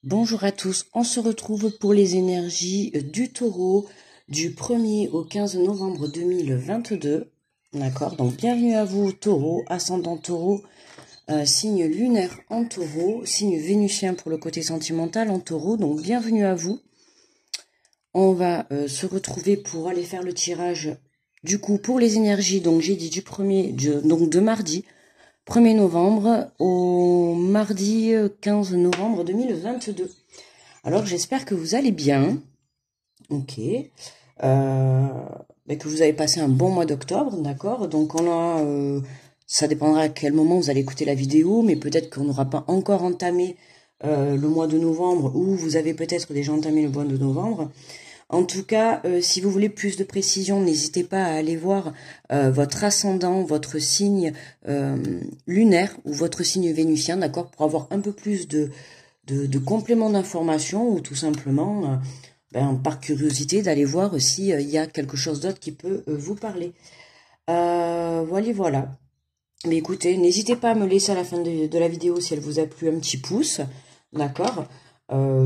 Bonjour à tous, on se retrouve pour les énergies du taureau du 1er au 15 novembre 2022. D'accord, donc bienvenue à vous taureau, ascendant taureau, signe lunaire en taureau, signe vénusien pour le côté sentimental en taureau, donc bienvenue à vous. On va se retrouver pour aller faire le tirage du coup pour les énergies, donc j'ai dit donc de mardi 1er novembre au mardi 15 novembre 2022. Alors j'espère que vous allez bien, ok, que vous avez passé un bon mois d'octobre, d'accord. Donc ça dépendra à quel moment vous allez écouter la vidéo, mais peut-être qu'on n'aura pas encore entamé le mois de novembre, ou vous avez peut-être déjà entamé le mois de novembre. En tout cas, si vous voulez plus de précision, n'hésitez pas à aller voir votre ascendant, votre signe lunaire ou votre signe vénusien, d'accord, pour avoir un peu plus de compléments d'information ou tout simplement, par curiosité, d'aller voir s'il y a quelque chose d'autre qui peut vous parler. Voilà. Mais écoutez, n'hésitez pas à me laisser à la fin de la vidéo si elle vous a plu un petit pouce, d'accord,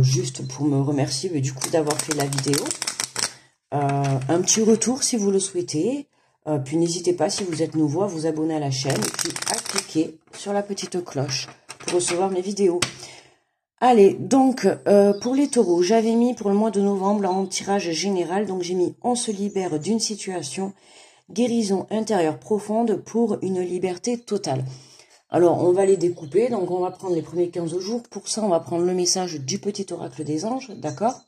juste pour me remercier du coup d'avoir fait la vidéo. Un petit retour si vous le souhaitez, puis n'hésitez pas si vous êtes nouveau à vous abonner à la chaîne et puis à cliquer sur la petite cloche pour recevoir mes vidéos. Allez, donc pour les taureaux, j'avais mis pour le mois de novembre en tirage général, donc j'ai mis on se libère d'une situation, guérison intérieure profonde pour une liberté totale. Alors, on va les découper, donc on va prendre les premiers 15 jours. Pour ça, on va prendre le message du petit oracle des anges, d'accord?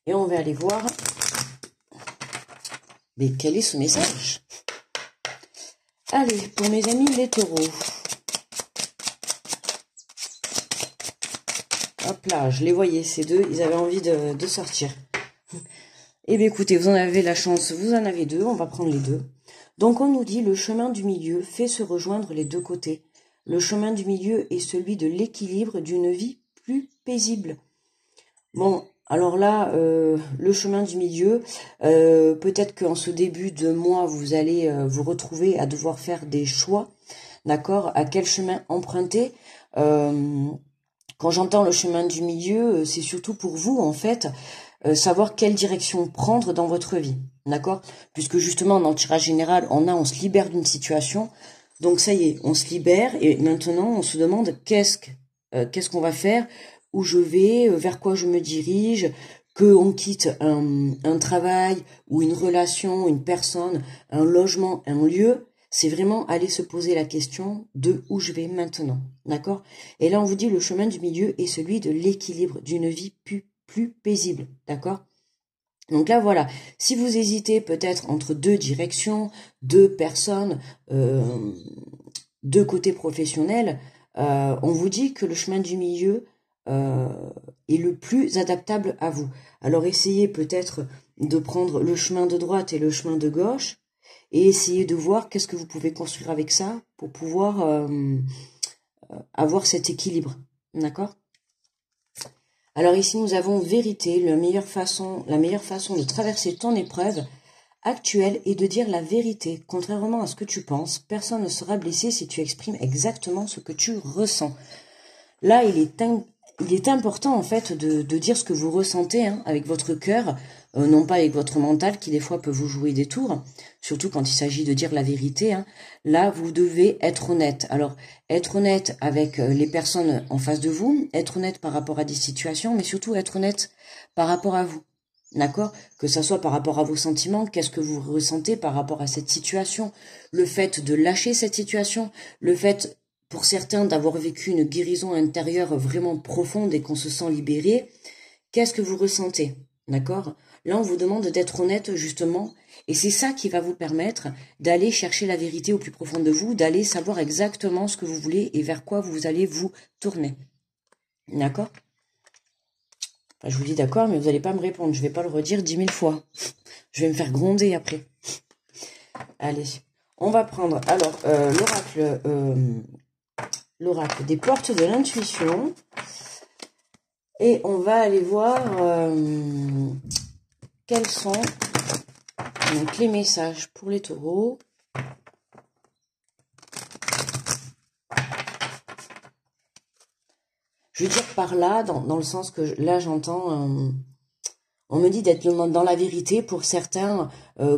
Et on va aller voir, mais quel est ce message? Allez, pour mes amis les taureaux. Hop là, je les voyais, ces deux, ils avaient envie de sortir. Eh bien écoutez, vous en avez la chance, vous en avez deux, on va prendre les deux. Donc on nous dit, le chemin du milieu fait se rejoindre les deux côtés. Le chemin du milieu est celui de l'équilibre d'une vie plus paisible. Bon, alors là, le chemin du milieu, peut-être qu'en ce début de mois, vous allez vous retrouver à devoir faire des choix, d'accord? À quel chemin emprunter? Quand j'entends le chemin du milieu, c'est surtout pour vous, en fait, savoir quelle direction prendre dans votre vie, d'accord? Puisque justement, dans le tirage général, on se libère d'une situation, donc ça y est, on se libère, et maintenant, on se demande qu'est-ce qu'on va faire, où je vais, vers quoi je me dirige, qu'on quitte un travail, ou une relation, une personne, un logement, un lieu. C'est vraiment aller se poser la question de où je vais maintenant, d'accord? Et là, on vous dit le chemin du milieu est celui de l'équilibre d'une vie plus paisible, d'accord? Donc là, voilà, si vous hésitez peut-être entre deux directions, deux personnes, deux côtés professionnels, on vous dit que le chemin du milieu est le plus adaptable à vous. Alors essayez peut-être de prendre le chemin de droite et le chemin de gauche, et essayez de voir qu'est-ce que vous pouvez construire avec ça pour pouvoir avoir cet équilibre, d'accord? Alors ici, nous avons vérité, la meilleure façon de traverser ton épreuve actuelle est de dire la vérité. Contrairement à ce que tu penses, personne ne sera blessé si tu exprimes exactement ce que tu ressens. Là, il est important en fait de dire ce que vous ressentez avec votre cœur, non pas avec votre mental qui des fois peut vous jouer des tours, surtout quand il s'agit de dire la vérité. Là, vous devez être honnête. Alors, être honnête avec les personnes en face de vous, être honnête par rapport à des situations, mais surtout être honnête par rapport à vous. D'accord? Que ça soit par rapport à vos sentiments, qu'est-ce que vous ressentez par rapport à cette situation, le fait de lâcher cette situation, le fait pour certains d'avoir vécu une guérison intérieure vraiment profonde et qu'on se sent libéré, qu'est-ce que vous ressentez? D'accord? Là, on vous demande d'être honnête, justement, et c'est ça qui va vous permettre d'aller chercher la vérité au plus profond de vous, d'aller savoir exactement ce que vous voulez et vers quoi vous allez vous tourner. D'accord? Enfin, je vous dis d'accord, mais vous n'allez pas me répondre, je ne vais pas le redire 10 000 fois. Je vais me faire gronder après. Allez, on va prendre, alors, l'oracle des portes de l'intuition, et on va aller voir quels sont donc les messages pour les taureaux. Je veux dire par là, dans le sens que là j'entends, on me dit d'être dans la vérité. Pour certains,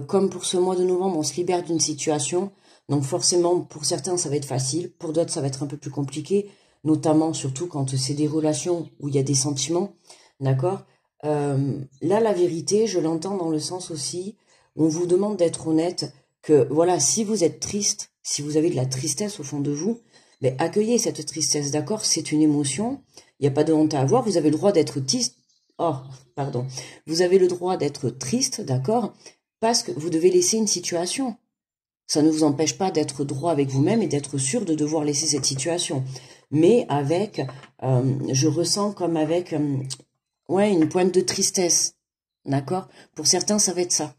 comme pour ce mois de novembre, on se libère d'une situation. Donc forcément, pour certains, ça va être facile. Pour d'autres, ça va être un peu plus compliqué. Notamment, surtout quand c'est des relations où il y a des sentiments. D'accord? Là, la vérité, je l'entends dans le sens aussi où on vous demande d'être honnête. Que voilà, si vous êtes triste, si vous avez de la tristesse au fond de vous, mais accueillez cette tristesse, d'accord? C'est une émotion. Il n'y a pas de honte à avoir. Vous avez le droit d'être triste. Oh, pardon. Vous avez le droit d'être triste, d'accord? Parce que vous devez laisser une situation. Ça ne vous empêche pas d'être droit avec vous-même et d'être sûr de devoir laisser cette situation. Mais avec, je ressens comme avec, ouais, une pointe de tristesse, d'accord? Pour certains, ça va être ça.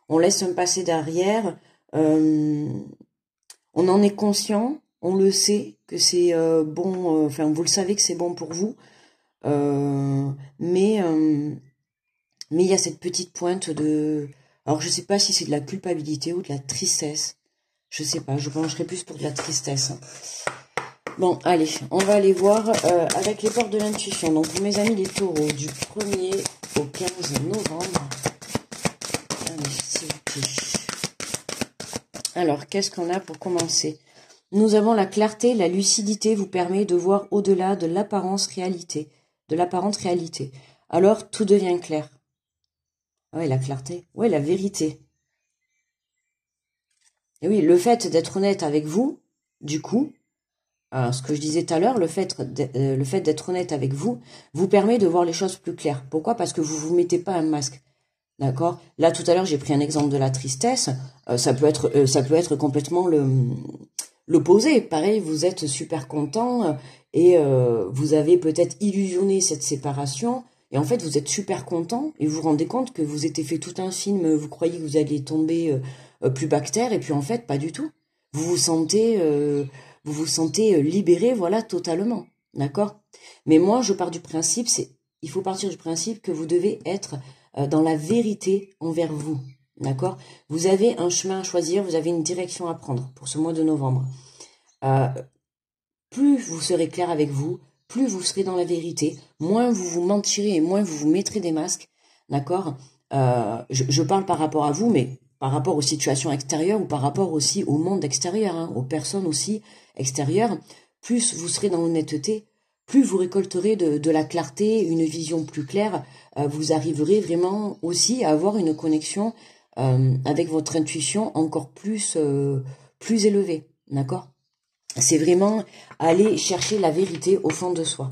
On laisse un passé derrière, on en est conscient, on le sait que c'est bon, enfin vous le savez que c'est bon pour vous, mais il y a cette petite pointe de... Alors, je sais pas si c'est de la culpabilité ou de la tristesse. Je sais pas, je pencherai plus pour de la tristesse. Bon, allez, on va aller voir avec les portes de l'intuition. Donc, mes amis les taureaux, du 1er au 15 novembre. Allez, s'il vous plaît. Alors, qu'est-ce qu'on a pour commencer? Nous avons la clarté, la lucidité vous permet de voir au-delà de l'apparente réalité. Alors, tout devient clair. Oui, la clarté. Oui, la vérité. Et oui, le fait d'être honnête avec vous, du coup, ce que je disais tout à l'heure, le fait d'être honnête avec vous, vous permet de voir les choses plus claires. Pourquoi? Parce que vous vous mettez pas un masque. D'accord? Là, tout à l'heure, j'ai pris un exemple de la tristesse. Ça peut être complètement l'opposé. Pareil, vous êtes super content et vous avez peut-être illusionné cette séparation. Et en fait, vous êtes super content et vous vous rendez compte que vous étiez fait tout un film, vous croyez que vous alliez tomber plus bactère, et puis en fait, pas du tout. Vous vous sentez libéré, voilà, totalement. D'accord? Mais moi, je pars du principe, il faut partir du principe que vous devez être dans la vérité envers vous. D'accord? Vous avez un chemin à choisir, vous avez une direction à prendre pour ce mois de novembre. Plus vous serez clair avec vous, plus vous serez dans la vérité, moins vous vous mentirez et moins vous vous mettrez des masques, d'accord? Je parle par rapport à vous, mais par rapport aux situations extérieures ou par rapport aussi au monde extérieur, hein, aux personnes aussi extérieures. Plus vous serez dans l'honnêteté, plus vous récolterez de la clarté, une vision plus claire. Vous arriverez vraiment aussi à avoir une connexion avec votre intuition encore plus élevée, d'accord? C'est vraiment aller chercher la vérité au fond de soi.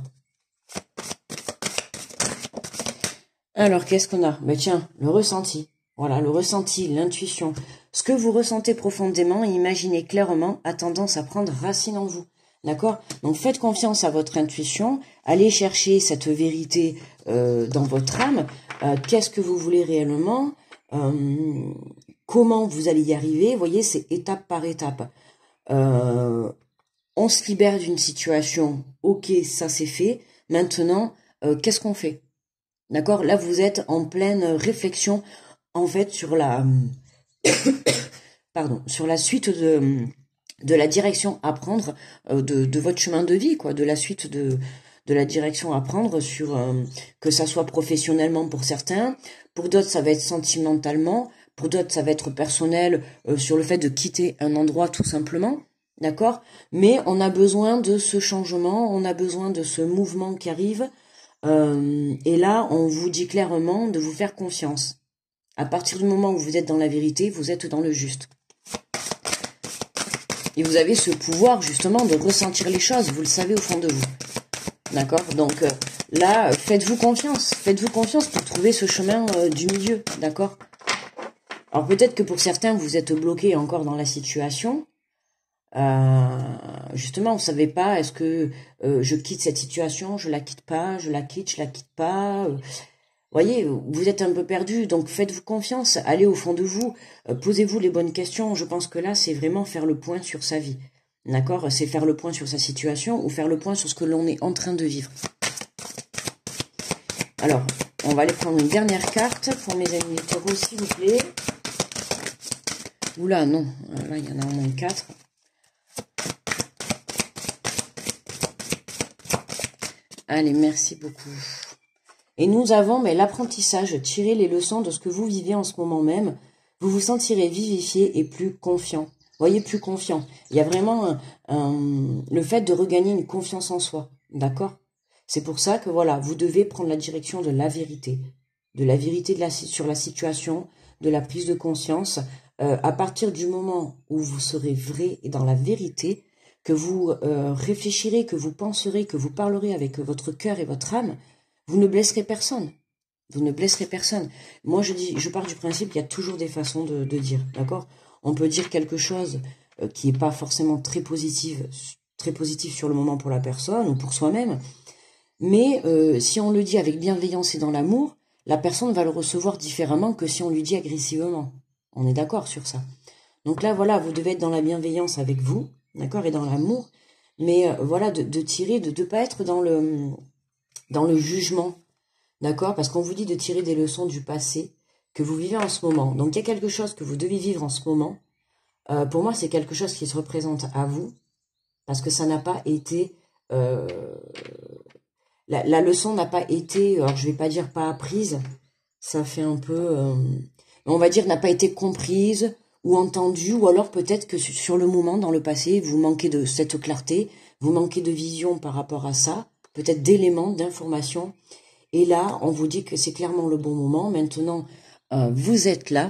Alors, qu'est-ce qu'on a? Ben tiens, le ressenti. Voilà, le ressenti, l'intuition. Ce que vous ressentez profondément et imaginez clairement a tendance à prendre racine en vous. D'accord? Donc, faites confiance à votre intuition. Allez chercher cette vérité dans votre âme. Qu'est-ce que vous voulez réellement? Comment vous allez y arriver? Vous voyez, c'est étape par étape. On se libère d'une situation, ok, ça c'est fait. Maintenant, qu'est-ce qu'on fait? D'accord? Là, vous êtes en pleine réflexion, en fait, sur la, sur la suite de la direction à prendre de votre chemin de vie, quoi, de la suite de la direction à prendre sur que ça soit professionnellement pour certains, pour d'autres ça va être sentimentalement, pour d'autres ça va être personnel sur le fait de quitter un endroit tout simplement. D'accord? Mais on a besoin de ce changement, on a besoin de ce mouvement qui arrive. Et là, on vous dit clairement de vous faire confiance. À partir du moment où vous êtes dans la vérité, vous êtes dans le juste. Et vous avez ce pouvoir justement de ressentir les choses, vous le savez au fond de vous. D'accord? Donc là, faites-vous confiance. Faites-vous confiance pour trouver ce chemin du milieu. D'accord? Alors peut-être que pour certains, vous êtes bloqué encore dans la situation. Justement, vous savez pas, est-ce que je quitte cette situation, je la quitte pas, je la quitte pas. Voyez, vous êtes un peu perdu, donc faites-vous confiance, allez au fond de vous, posez-vous les bonnes questions. Je pense que là, c'est vraiment faire le point sur sa vie. D'accord? C'est faire le point sur sa situation ou faire le point sur ce que l'on est en train de vivre. Alors, on va aller prendre une dernière carte pour mes amis les taureaux, s'il vous plaît. Oula, non, là, il y en a au moins 4. Allez, merci beaucoup. Et nous avons l'apprentissage, tirer les leçons de ce que vous vivez en ce moment même. Vous vous sentirez vivifié et plus confiant. Voyez, plus confiant. Il y a vraiment le fait de regagner une confiance en soi. D'accord? C'est pour ça que voilà, vous devez prendre la direction de la vérité. De la vérité sur la situation, de la prise de conscience. À partir du moment où vous serez vrai et dans la vérité, que vous réfléchirez, que vous penserez, que vous parlerez avec votre cœur et votre âme, vous ne blesserez personne. Vous ne blesserez personne. Moi, je pars du principe qu'il y a toujours des façons de dire, d'accord? On peut dire quelque chose qui n'est pas forcément très positif sur le moment pour la personne ou pour soi-même, mais si on le dit avec bienveillance et dans l'amour, la personne va le recevoir différemment que si on lui dit agressivement. On est d'accord sur ça. Donc là, voilà, vous devez être dans la bienveillance avec vous, d'accord, et dans l'amour, mais voilà, de tirer, de ne pas être dans le jugement, d'accord, parce qu'on vous dit de tirer des leçons du passé que vous vivez en ce moment. Donc il y a quelque chose que vous devez vivre en ce moment. Pour moi, c'est quelque chose qui se représente à vous, parce que ça n'a pas été... la leçon n'a pas été, alors je vais pas dire pas apprise, ça fait un peu... on va dire n'a pas été comprise ou entendue, ou alors peut-être que sur le moment, dans le passé, vous manquez de cette clarté, vous manquez de vision par rapport à ça, peut-être d'éléments, d'informations. Et là, on vous dit que c'est clairement le bon moment. Maintenant, vous êtes là,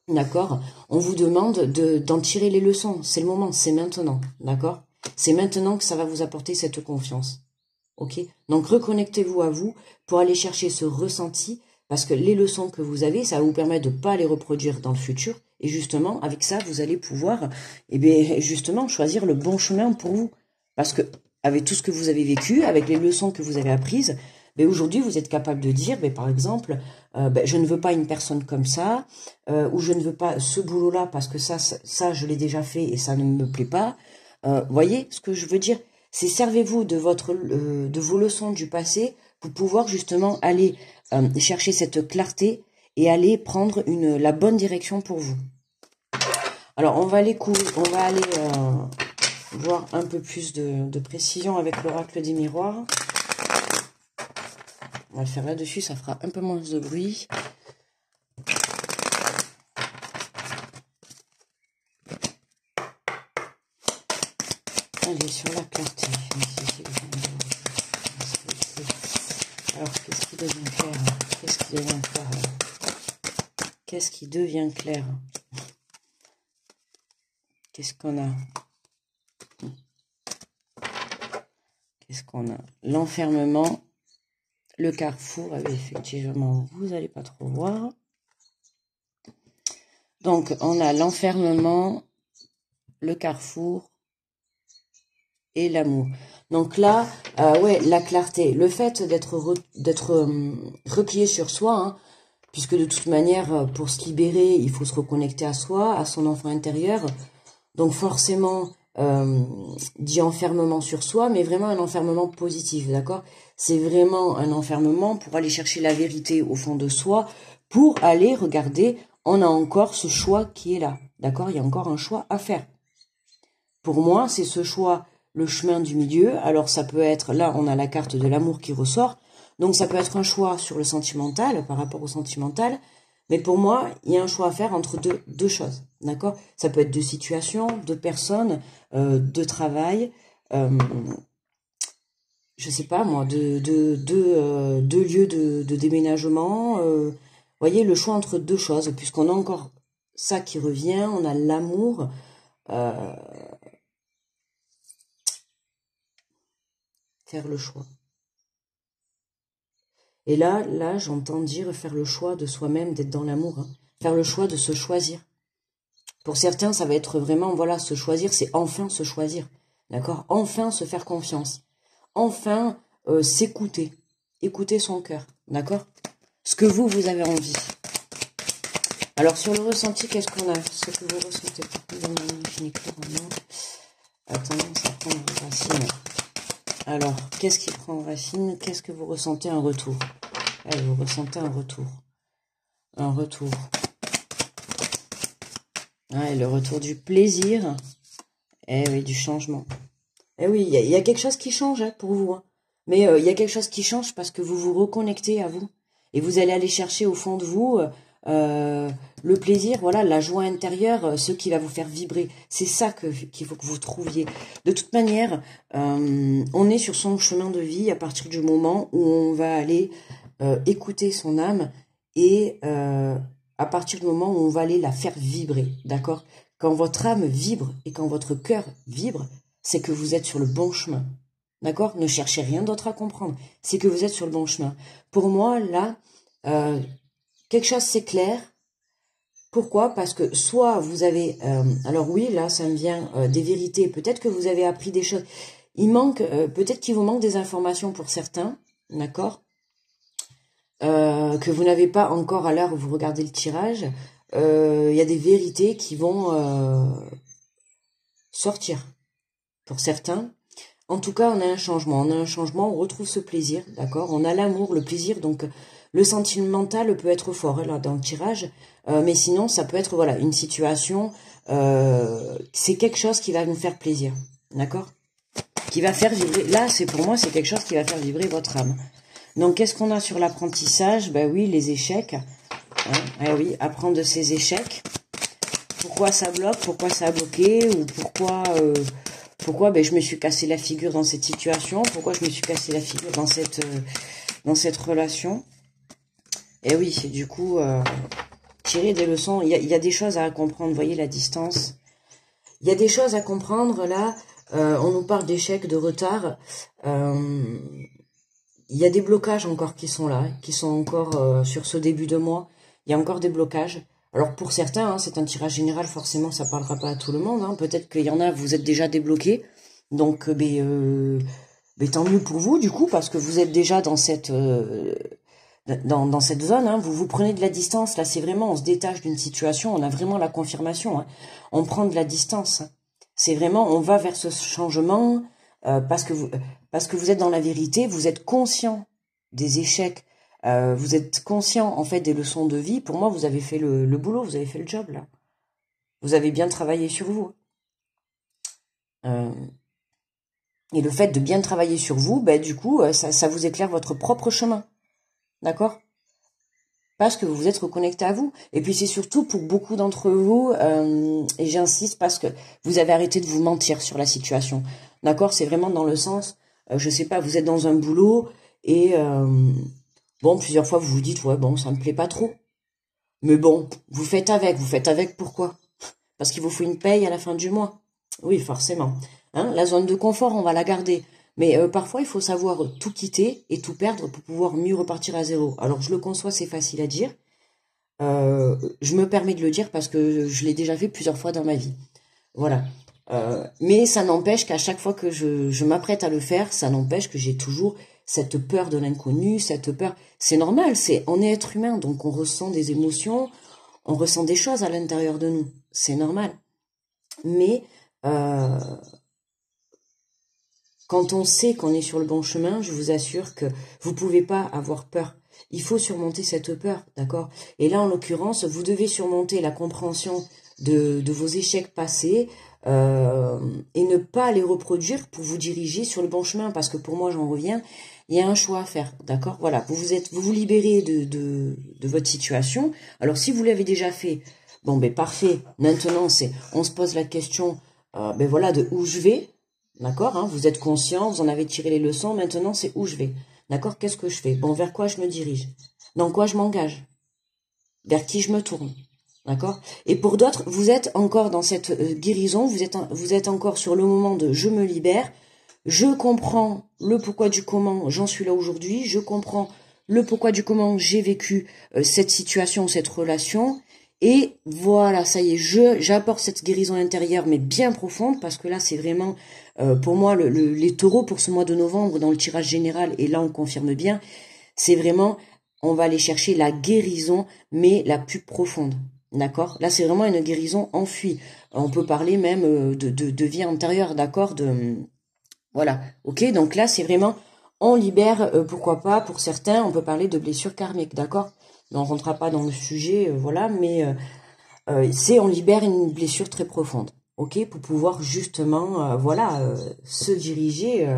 d'accord? On vous demande d'en tirer les leçons. C'est le moment, c'est maintenant, d'accord? C'est maintenant que ça va vous apporter cette confiance. Ok? Donc, reconnectez-vous à vous pour aller chercher ce ressenti, parce que les leçons que vous avez, ça va vous permettre de ne pas les reproduire dans le futur. Et justement, avec ça, vous allez pouvoir, justement, choisir le bon chemin pour vous. Parce que, avec tout ce que vous avez vécu, avec les leçons que vous avez apprises, aujourd'hui, vous êtes capable de dire, par exemple, je ne veux pas une personne comme ça, ou je ne veux pas ce boulot-là parce que ça, je l'ai déjà fait et ça ne me plaît pas. Voyez ce que je veux dire? C'est servez-vous de vos leçons du passé pour pouvoir justement aller chercher cette clarté et aller prendre la bonne direction pour vous. Alors, on va aller voir un peu plus de précision avec l'oracle des miroirs. On va le faire là-dessus, ça fera un peu moins de bruit. Allez, sur la clarté. Alors, qu'est-ce qui devient clair? Qu'est-ce qui devient clair? Qu'est-ce qui devient clair? Qu'est-ce qu'on a? Qu'est-ce qu'on a? L'enfermement, le carrefour, effectivement, vous n'allez pas trop voir. Donc, on a l'enfermement, le carrefour et l'amour. Donc là, la clarté, le fait d'être replié sur soi, hein, puisque de toute manière, pour se libérer, il faut se reconnecter à soi, à son enfant intérieur. Donc forcément, dit enfermement sur soi, mais vraiment un enfermement positif, d'accord? C'est vraiment un enfermement pour aller chercher la vérité au fond de soi, pour aller regarder, on a encore ce choix qui est là, d'accord? Il y a encore un choix à faire. Pour moi, c'est ce choix, le chemin du milieu. Alors ça peut être, là on a la carte de l'amour qui ressort, donc ça peut être un choix sur le sentimental, par rapport au sentimental, mais pour moi, il y a un choix à faire entre deux choses, d'accord? Ça peut être deux situations, deux personnes, de travail, je sais pas moi, deux lieux de déménagement. Voyez, le choix entre deux choses, puisqu'on a encore ça qui revient, on a l'amour. Faire le choix. Et là, j'entends dire faire le choix de soi-même, d'être dans l'amour. Hein. Faire le choix de se choisir. Pour certains, ça va être vraiment, voilà, se choisir, c'est enfin se choisir. D'accord? Enfin se faire confiance. Enfin s'écouter. Écouter son cœur. D'accord? Ce que vous avez envie. Alors, sur le ressenti, qu'est-ce qu'on a? Ce que vous ressentez. Attends, ça prend racine. Alors, qu'est-ce qui prend racine? Qu'est-ce que vous ressentez? Un retour. Allez, vous ressentez un retour. Un retour. Ouais, le retour du plaisir. Eh oui, du changement. Eh oui, il y a quelque chose qui change hein, pour vous. Hein. Mais il y a quelque chose qui change parce que vous vous reconnectez à vous. Et vous allez aller chercher au fond de vous le plaisir, voilà, la joie intérieure, ce qui va vous faire vibrer. C'est ça qu'il faut que vous trouviez. De toute manière, on est sur son chemin de vie à partir du moment où on va aller écouter son âme et à partir du moment où on va aller la faire vibrer, d'accord? Quand votre âme vibre et quand votre cœur vibre, c'est que vous êtes sur le bon chemin. D'accord? Ne cherchez rien d'autre à comprendre. C'est que vous êtes sur le bon chemin. Pour moi, là, quelque chose c'est clair. Pourquoi? Parce que soit vous avez... alors oui, là, ça me vient des vérités. Peut-être que vous avez appris des choses. Il manque... peut-être qu'il vous manque des informations pour certains. D'accord? Que vous n'avez pas encore à l'heure où vous regardez le tirage. Il y a des vérités qui vont sortir. Pour certains. En tout cas, on a un changement. On a un changement, on retrouve ce plaisir, d'accord? On a l'amour, le plaisir, donc le sentimental peut être fort là dans le tirage, mais sinon, ça peut être voilà une situation, c'est quelque chose qui va nous faire plaisir, d'accord? Qui va faire vibrer, là, c'est pour moi, c'est quelque chose qui va faire vibrer votre âme. Donc, qu'est-ce qu'on a sur l'apprentissage? Ben oui, les échecs. Hein, eh oui, apprendre de ses échecs. Pourquoi ça bloque? Pourquoi ça a bloqué? Ou pourquoi... Pourquoi je me suis cassé la figure dans cette situation? Pourquoi je me suis cassé la figure dans cette relation? Et oui, c'est du coup, tirer des leçons. Il y a des choses à comprendre, vous voyez la distance. Il y a des choses à comprendre, là. On nous parle d'échecs, de retard. Il y a des blocages encore qui sont là, qui sont encore sur ce début de mois. Il y a encore des blocages. Alors pour certains, hein, c'est un tirage général, forcément ça parlera pas à tout le monde. Hein. Peut-être qu'il y en a, vous êtes déjà débloqués. Donc tant mieux pour vous du coup, parce que vous êtes déjà dans cette dans cette zone. Hein. Vous prenez de la distance, là c'est vraiment, on se détache d'une situation, on a vraiment la confirmation. Hein. On prend de la distance. Hein. C'est vraiment, on va vers ce changement parce que vous êtes dans la vérité, vous êtes conscient des échecs. Vous êtes conscient en fait des leçons de vie. Pour moi, vous avez fait le boulot, vous avez fait le job là. Vous avez bien travaillé sur vous. Et le fait de bien travailler sur vous, du coup, ça vous éclaire votre propre chemin. D'accord? Parce que vous vous êtes reconnecté à vous. Et puis c'est surtout pour beaucoup d'entre vous, et j'insiste parce que vous avez arrêté de vous mentir sur la situation. D'accord? C'est vraiment dans le sens, je sais pas, vous êtes dans un boulot et... bon, plusieurs fois, vous vous dites, ouais, bon, ça me plaît pas trop. Mais bon, vous faites avec pourquoi? Parce qu'il vous faut une paye à la fin du mois. Oui, forcément. Hein, la zone de confort, on va la garder. Mais parfois, il faut savoir tout quitter et tout perdre pour pouvoir mieux repartir à zéro. Alors, je le conçois, c'est facile à dire. Je me permets de le dire parce que je l'ai déjà fait plusieurs fois dans ma vie. Voilà. Mais ça n'empêche qu'à chaque fois que je m'apprête à le faire, ça n'empêche que j'ai toujours cette peur de l'inconnu, cette peur... C'est normal, on est être humain, donc on ressent des émotions, on ressent des choses à l'intérieur de nous. C'est normal. Mais quand on sait qu'on est sur le bon chemin, je vous assure que vous pouvez pas avoir peur. Il faut surmonter cette peur, d'accord? Et là, en l'occurrence, vous devez surmonter la compréhension de vos échecs passés et ne pas les reproduire pour vous diriger sur le bon chemin. Parce que pour moi, j'en reviens, il y a un choix à faire, d'accord? Voilà, vous vous libérez de votre situation. Alors, si vous l'avez déjà fait, bon, parfait. Maintenant, on se pose la question, voilà, de où je vais. D'accord, hein, vous êtes conscient, vous en avez tiré les leçons, maintenant c'est où je vais. D'accord, qu'est-ce que je fais? Bon, vers quoi je me dirige? Dans quoi je m'engage? Vers qui je me tourne? D'accord? Et pour d'autres, vous êtes encore dans cette guérison, vous êtes encore sur le moment de je me libère, je comprends le pourquoi du comment j'en suis là aujourd'hui, je comprends le pourquoi du comment j'ai vécu cette situation, cette relation. Et voilà, ça y est, j'apporte cette guérison intérieure, mais bien profonde, parce que là, c'est vraiment, pour moi, les taureaux pour ce mois de novembre, dans le tirage général, et là, on confirme bien, c'est vraiment, on va aller chercher la guérison, mais la plus profonde, d'accord? Là, c'est vraiment une guérison enfuie. On peut parler même de vie antérieure, d'accord? Voilà, ok? Donc là, c'est vraiment, on libère, pourquoi pas, pour certains, on peut parler de blessures karmiques, d'accord? On ne rentrera pas dans le sujet, voilà, mais on libère une blessure très profonde, ok, pour pouvoir justement, se diriger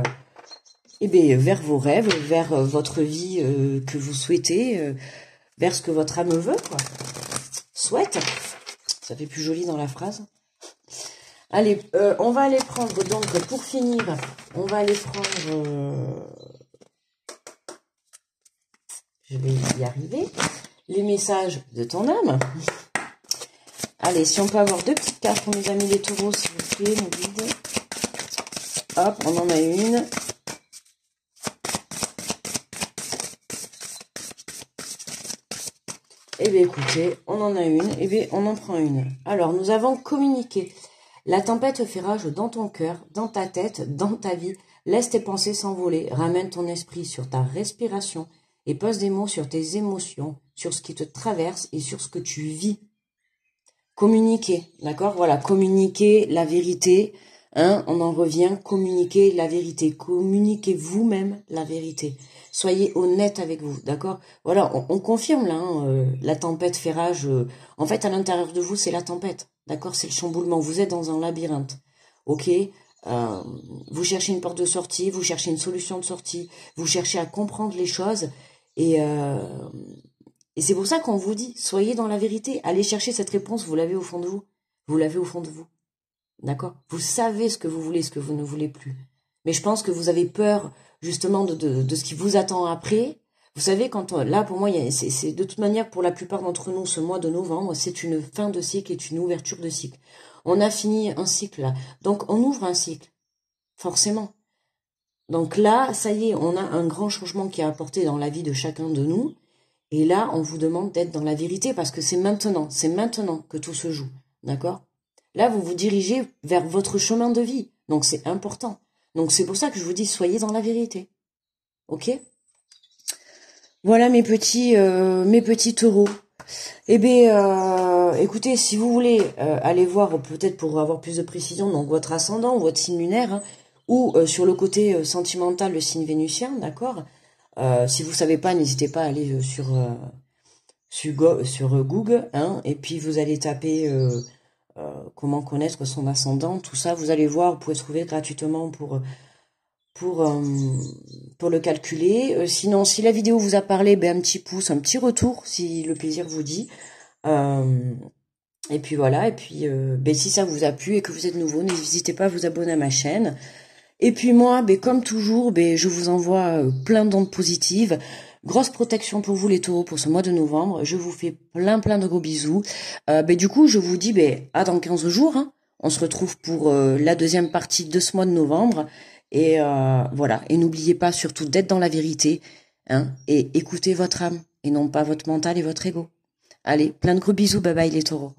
et bien, vers vos rêves, vers votre vie que vous souhaitez, vers ce que votre âme veut, quoi. Souhaite. Ça fait plus joli dans la phrase. Allez, on va aller prendre, donc, pour finir, on va aller prendre, je vais y arriver, les messages de ton âme. Allez, si on peut avoir 2 petites cartes pour mes amis les taureaux, s'il vous plaît, mon guide. Hop, on en a une. Eh bien, écoutez, on en a une. Eh bien, on en prend une. Alors, nous avons communiqué. La tempête fait rage dans ton cœur, dans ta tête, dans ta vie. Laisse tes pensées s'envoler. Ramène ton esprit sur ta respiration et pose des mots sur tes émotions, sur ce qui te traverse et sur ce que tu vis. Communiquer, d'accord? Voilà, communiquer la vérité. Hein, on en revient, communiquer la vérité. Communiquez vous-même la vérité. Soyez honnête avec vous, d'accord? Voilà, on confirme là, hein, la tempête fait rage. En fait, à l'intérieur de vous, c'est la tempête, d'accord? C'est le chamboulement. Vous êtes dans un labyrinthe, ok? Vous cherchez une porte de sortie, vous cherchez une solution de sortie, vous cherchez à comprendre les choses. Et c'est pour ça qu'on vous dit, soyez dans la vérité. Allez chercher cette réponse, vous l'avez au fond de vous. Vous l'avez au fond de vous, d'accord? Vous savez ce que vous voulez, ce que vous ne voulez plus. Mais je pense que vous avez peur justement de ce qui vous attend après. Vous savez, là pour moi, c'est de toute manière pour la plupart d'entre nous, ce mois de novembre, c'est une fin de cycle et une ouverture de cycle. On a fini un cycle là, donc on ouvre un cycle, forcément. Donc là, ça y est, on a un grand changement qui est apporté dans la vie de chacun de nous. Et là, on vous demande d'être dans la vérité parce que c'est maintenant que tout se joue, d'accord? Là, vous vous dirigez vers votre chemin de vie, donc c'est important. Donc c'est pour ça que je vous dis, soyez dans la vérité. Ok? Voilà mes petits taureaux. Eh bien, écoutez, si vous voulez aller voir, peut-être pour avoir plus de précision, donc votre ascendant, votre signe lunaire, hein, ou sur le côté sentimental, le signe vénusien, d'accord? Si vous savez pas, n'hésitez pas à aller sur Google, hein, et puis vous allez taper... comment connaître son ascendant, tout ça, vous allez voir, vous pouvez trouver gratuitement pour le calculer. Sinon, si la vidéo vous a parlé, ben, un petit pouce, un petit retour, si le plaisir vous dit. Et puis voilà, et puis ben, si ça vous a plu et que vous êtes nouveau, n'hésitez pas à vous abonner à ma chaîne. Et puis moi, ben, comme toujours, ben, je vous envoie plein d'ondes positives. Grosse protection pour vous les taureaux pour ce mois de novembre. Je vous fais plein de gros bisous. Ben, du coup, je vous dis à dans 15 jours. Hein. On se retrouve pour la deuxième partie de ce mois de novembre. Et voilà. Et n'oubliez pas surtout d'être dans la vérité. Hein, et écoutez votre âme et non pas votre mental et votre ego. Allez, plein de gros bisous. Bye bye les taureaux.